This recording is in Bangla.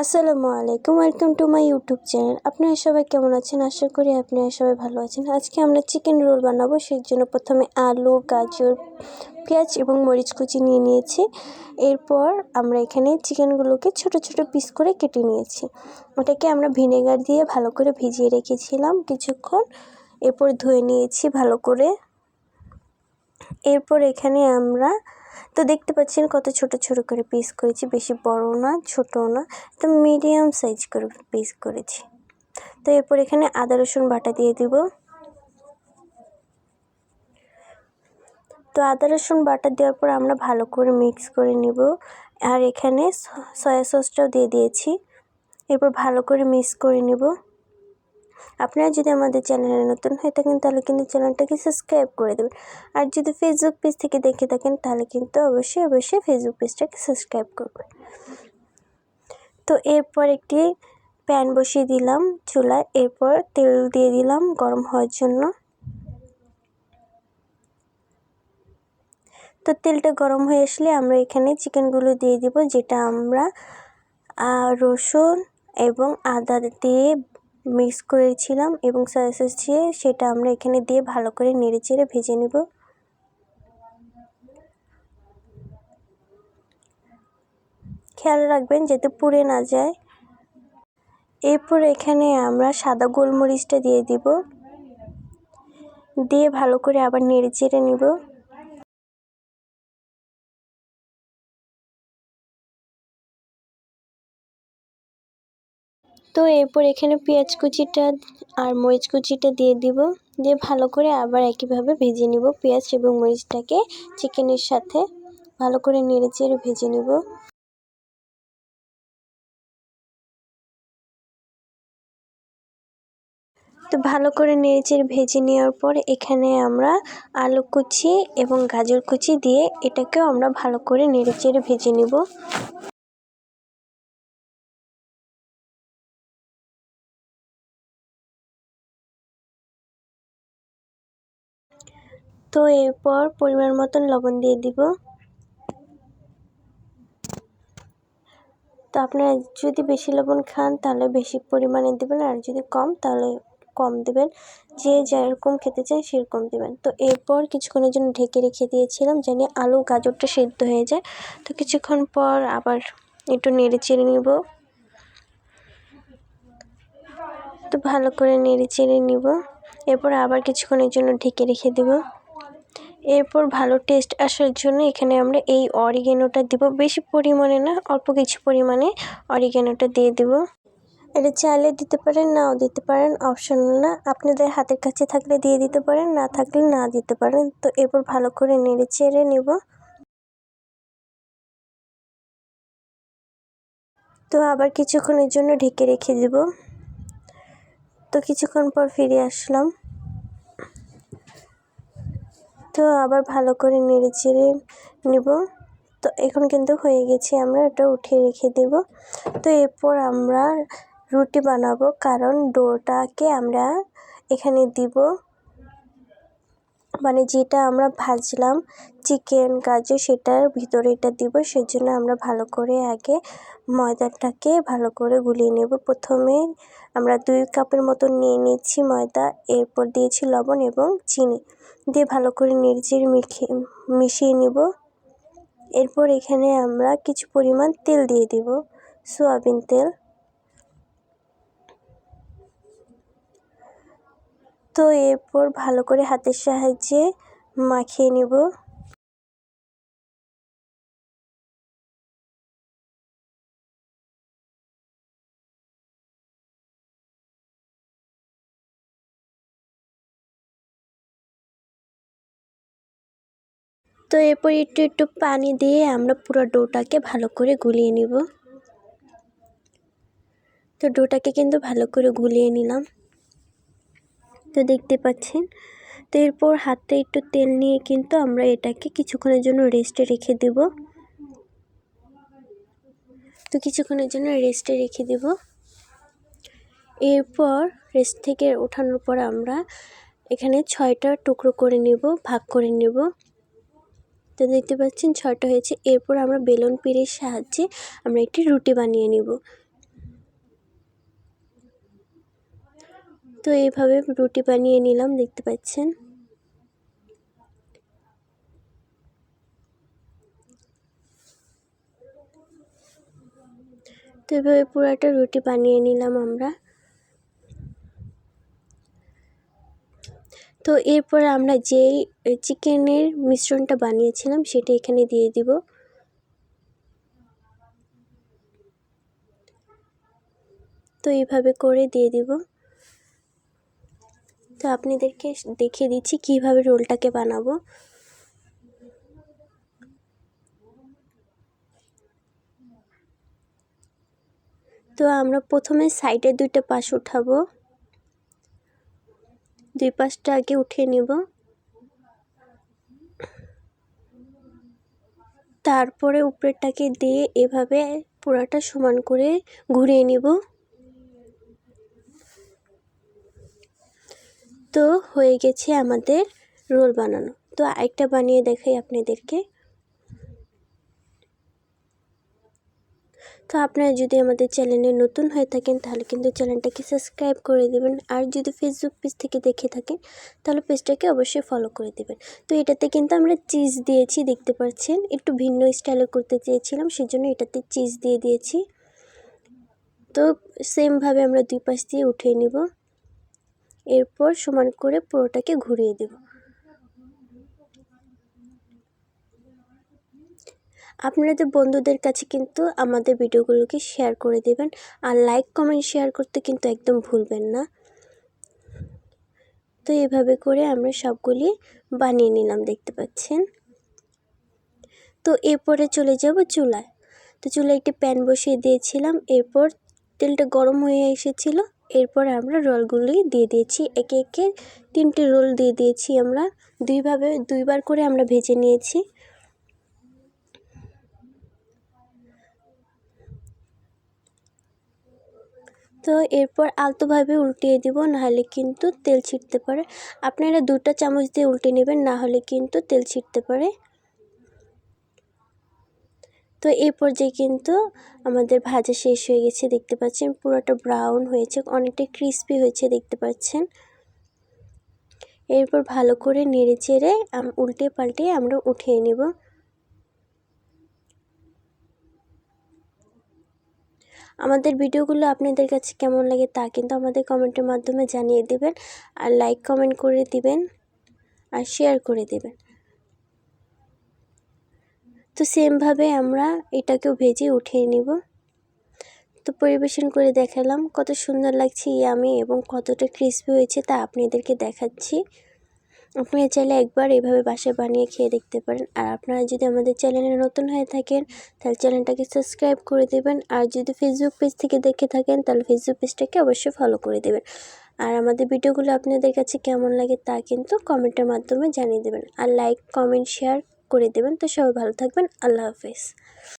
আসসালামু আলাইকুম, welcome to my YouTube channel. আপনারা সবাই কেমন আছেন? আশা করি আপনারা সবাই ভালো আছেন। আজকে আমরা চিকেন রোল বানাবো। সেই জন্য প্রথমে আলু, গাজর, পেঁয়াজ এবং মরিচ কুচি নিয়ে নিয়েছি। এরপর আমরা এখানে চিকেনগুলোকে ছোট ছোট পিস করে কেটে নিয়েছি। ওটাকে আমরা ভিনেগার দিয়ে ভালো করে ভিজিয়ে রেখেছিলাম কিছুক্ষণ। এরপর ধুয়ে নিয়েছি ভালো করে। এরপর এখানে আমরা দেখতে পাচ্ছেন কত ছোট ছোট করে পিস করেছি, বেশি বড় না ছোটও না, তো মিডিয়াম সাইজ করে পিস করেছি। তো এরপর এখানে আদা রসুন বাটা দিয়ে দিব। তো আদা রসুন বাটা দেওয়ার পর আমরা ভালো করে মিক্স করে নিব। আর এখানে সয়া সসটাও দিয়ে দিয়েছি। এরপর ভালো করে মিক্স করে নিব। আপনারা যদি আমাদের চ্যানেলে নতুন হয়ে থাকেন তাহলে কিন্তু চ্যানেলটাকে সাবস্ক্রাইব করে দেবেন। আর যদি ফেসবুক পেজ থেকে দেখে থাকেন তাহলে কিন্তু অবশ্যই ফেসবুক পেজটাকে সাবস্ক্রাইব করবেন। তো এরপর একটি প্যান বসিয়ে দিলাম চুলায়। এরপর তেল দিয়ে দিলাম গরম হওয়ার জন্য। তো তেলটা গরম হয়ে আসলে আমরা এখানে চিকেনগুলো দিয়ে দিব, যেটা আমরা রসুন এবং আদা দিয়ে মিক্স করেছিলাম এবং সয়া সস দিয়ে, সেটা আমরা এখানে দিয়ে ভালো করে নেড়েচেড়ে ভেজে নেব। খেয়াল রাখবেন যাতে পুড়ে না যায়। এরপর এখানে আমরা সাদা গোলমরিচটা দিয়ে দিব, দিয়ে ভালো করে আবার নেড়েচেড়ে নিব। তো এরপর এখানে পেঁয়াজ কুচিটা আর মরিচ কুচিটা দিয়ে দিব, দিয়ে ভালো করে আবার একইভাবে ভেজে নিব। পেঁয়াজ এবং মরিচটাকে চিকেনের সাথে ভালো করে নেড়েচেড়ে ভেজে নিব। তো ভালো করে নেড়েচেড়ে ভেজে নেওয়ার পর এখানে আমরা আলু কুচি এবং গাজর কুচি দিয়ে এটাকেও আমরা ভালো করে নেড়েচেড়ে ভেজে নিব। তো এরপর পরিমাণ মতন লবণ দিয়ে দিব। তো আপনারা যদি বেশি লবণ খান তাহলে বেশি পরিমাণে দেবেন, আর যদি কম তাহলে কম দেবেন। যে যেরকম খেতে চায় সেরকম দেবেন। তো এরপর কিছুক্ষণের জন্য ঢেকে রেখে দিয়েছিলাম যেন আলু গাজরটা সেদ্ধ হয়ে যায়। তো কিছুক্ষণ পর আবার একটু নেড়ে চেড়ে নিব। তো ভালো করে নেড়ে চেড়ে নিব। এরপর আবার কিছুক্ষণের জন্য ঢেকে রেখে দেব। এরপর ভালো টেস্ট আসার জন্য এখানে আমরা এই অরিগ্যানোটা দিব, বেশি পরিমাণে না, অল্প কিছু পরিমাণে অরিগ্যানোটা দিয়ে দেব। এটা চাইলে দিতে পারেন, নাও দিতে পারেন, অপশনাল না। আপনাদের হাতের কাছে থাকলে দিয়ে দিতে পারেন, না থাকলে না দিতে পারেন। তো এরপর ভালো করে নেড়ে চেড়ে নেব। তো আবার কিছুক্ষণের জন্য ঢেকে রেখে দেব। তো কিছুক্ষণ পর ফিরে আসলাম। তো আবার ভালো করে নেড়ে চেড়ে নেব। তো এখন কিন্তু হয়ে গেছে, আমরা এটা উঠিয়ে রেখে দেব। তো এরপর আমরা রুটি বানাবো, কারণ ডোটাকে আমরা এখানে দিব, মানে যেটা আমরা ভাজলাম চিকেন গাজর সেটার ভিতরে এটা দিব। সেজন্য আমরা ভালো করে আগে ময়দাটাকে ভালো করে গুলিয়ে নেব। প্রথমে আমরা 2 কাপের মতো নিয়ে নিচ্ছি ময়দা। এরপর দিয়েছি লবণ এবং চিনি দিয়ে ভালো করে নেড়েচেড়ে মিশিয়ে নেব। এরপর এখানে আমরা কিছু পরিমাণ তেল দিয়ে দিব, সয়াবিন তেল। তো এরপর ভালো করে হাতের সাহায্যে মাখিয়ে নেব। তো এরপর একটু একটু পানি দিয়ে আমরা পুরো ডোটাকে ভালো করে গুলিয়ে নিব। তো ডোটাকে কিন্তু ভালো করে গুলিয়ে নিলাম, তো দেখতে পাচ্ছেন। তো এরপর হাতে একটু তেল নিয়ে কিন্তু আমরা এটাকে কিছুক্ষণের জন্য রেস্টে রেখে দেব। তো কিছুক্ষণের জন্য রেস্টে রেখে দেব। এরপর রেস্ট থেকে ওঠানোর পর আমরা এখানে 6টা টুকরো করে নেব, ভাগ করে নেব। তো দেখতে পাচ্ছেন 6টা হয়েছে। এরপর আমরা বেলন পিঁড়ির সাহায্যে আমরা একটি রুটি বানিয়ে নেব। তো এইভাবে রুটি বানিয়ে নিলাম, দেখতে পাচ্ছেন। তো এভাবে পুরাটা রুটি বানিয়ে নিলাম আমরা। তো এরপর আমরা যেই চিকেনের মিশ্রণটা বানিয়েছিলাম সেটা এখানে দিয়ে দিব। তো এইভাবে করে দিয়ে দিব। তো আপনাদেরকে দেখিয়ে দিচ্ছি কিভাবে রোলটাকে বানাবো। তো আমরা প্রথমে সাইডের দুইটা পাশ উঠাবো, দুই পাশটা আগে উঠিয়ে নিব। তারপরে উপরেরটাকে দিয়ে এভাবে পুরাটা সমান করে ঘুরিয়ে নিব। তো হয়ে গেছে আমাদের রোল বানানো। তো আরেকটা বানিয়ে দেখাই আপনাদেরকে। তো আপনারা যদি আমাদের চ্যানেলে নতুন হয়ে থাকেন তাহলে কিন্তু চ্যানেলটাকে সাবস্ক্রাইব করে দেবেন, আর যদি ফেসবুক পেজ থেকে দেখে থাকেন তাহলে পেজটাকে অবশ্যই ফলো করে দেবেন। তো এটাতে কিন্তু আমরা চিজ দিয়েছি, দেখতে পাচ্ছেন। একটু ভিন্ন স্টাইলে করতে চেয়েছিলাম, সেজন্য এটাতে চিজ দিয়ে দিয়েছি। তো সেমভাবে আমরা দুই পাশ দিয়ে উঠিয়ে নিব, এরপর সমান করে পুরোটাকে ঘুরিয়ে দেব। আপনাদের বন্ধুদের কাছে কিন্তু আমাদের ভিডিওগুলোকে শেয়ার করে দেবেন, আর লাইক কমেন্ট শেয়ার করতে কিন্তু একদম ভুলবেন না। তো এভাবে করে আমরা সবগুলি বানিয়ে নিলাম, দেখতে পাচ্ছেন। তো এরপরে চলে যাব চুলায়। তো চুলায় একটি প্যান বসিয়ে দিয়েছিলাম, এরপর তেলটা গরম হয়ে এসেছিল। এরপর আমরা রোলগুলি দিয়ে দিয়েছি, একে একে 3টে রোল দিয়ে দিয়েছি আমরা। দুইবার করে আমরা ভেজে নিয়েছি। তো এরপর আলতোভাবে উল্টিয়ে দিব, নাহলে কিন্তু তেল ছিটতে পারে। আপনারা 2টা চামচ দিয়ে উল্টে নেবেন, না হলে কিন্তু তেল ছিটতে পারে। তো এই পর্যায়ে কিন্তু আমাদের ভাজা শেষ হয়ে গেছে, দেখতে পাচ্ছেন। পুরোটা ব্রাউন হয়েছে, অনেকটা ক্রিস্পি হয়েছে, দেখতে পাচ্ছেন। এরপর ভালো করে নেড়ে চেড়ে উল্টে পাল্টে আমরা উঠিয়ে নেব। আমাদের ভিডিওগুলো আপনাদের কাছে কেমন লাগে তা কিন্তু আমাদের কমেন্টের মাধ্যমে জানিয়ে দেবেন, আর লাইক কমেন্ট করে দিবেন, আর শেয়ার করে দেবেন। তো সেমভাবে আমরা এটাকেও ভেজে উঠিয়ে নেব। তো পরিবেশন করে দেখালাম, কত সুন্দর লাগছে ইয়ামি এবং কতটা ক্রিস্পি হয়েছে তা আপনাদেরকে দেখাচ্ছি। আপনারা চাইলে একবার এভাবে বাসায় বানিয়ে খেয়ে দেখতে পারেন। আর আপনারা যদি আমাদের চ্যানেলে নতুন হয়ে থাকেন তাহলে চ্যানেলটাকে সাবস্ক্রাইব করে দেবেন, আর যদি ফেসবুক পেজ থেকে দেখে থাকেন তাহলে ফেসবুক পেজটাকে অবশ্যই ফলো করে দেবেন। আর আমাদের ভিডিওগুলো আপনাদের কাছে কেমন লাগে তা কিন্তু কমেন্টের মাধ্যমে জানিয়ে দেবেন, আর লাইক কমেন্ট শেয়ার করে দেবেন। তো সবাই ভালো থাকবেন, আল্লাহ হাফেজ।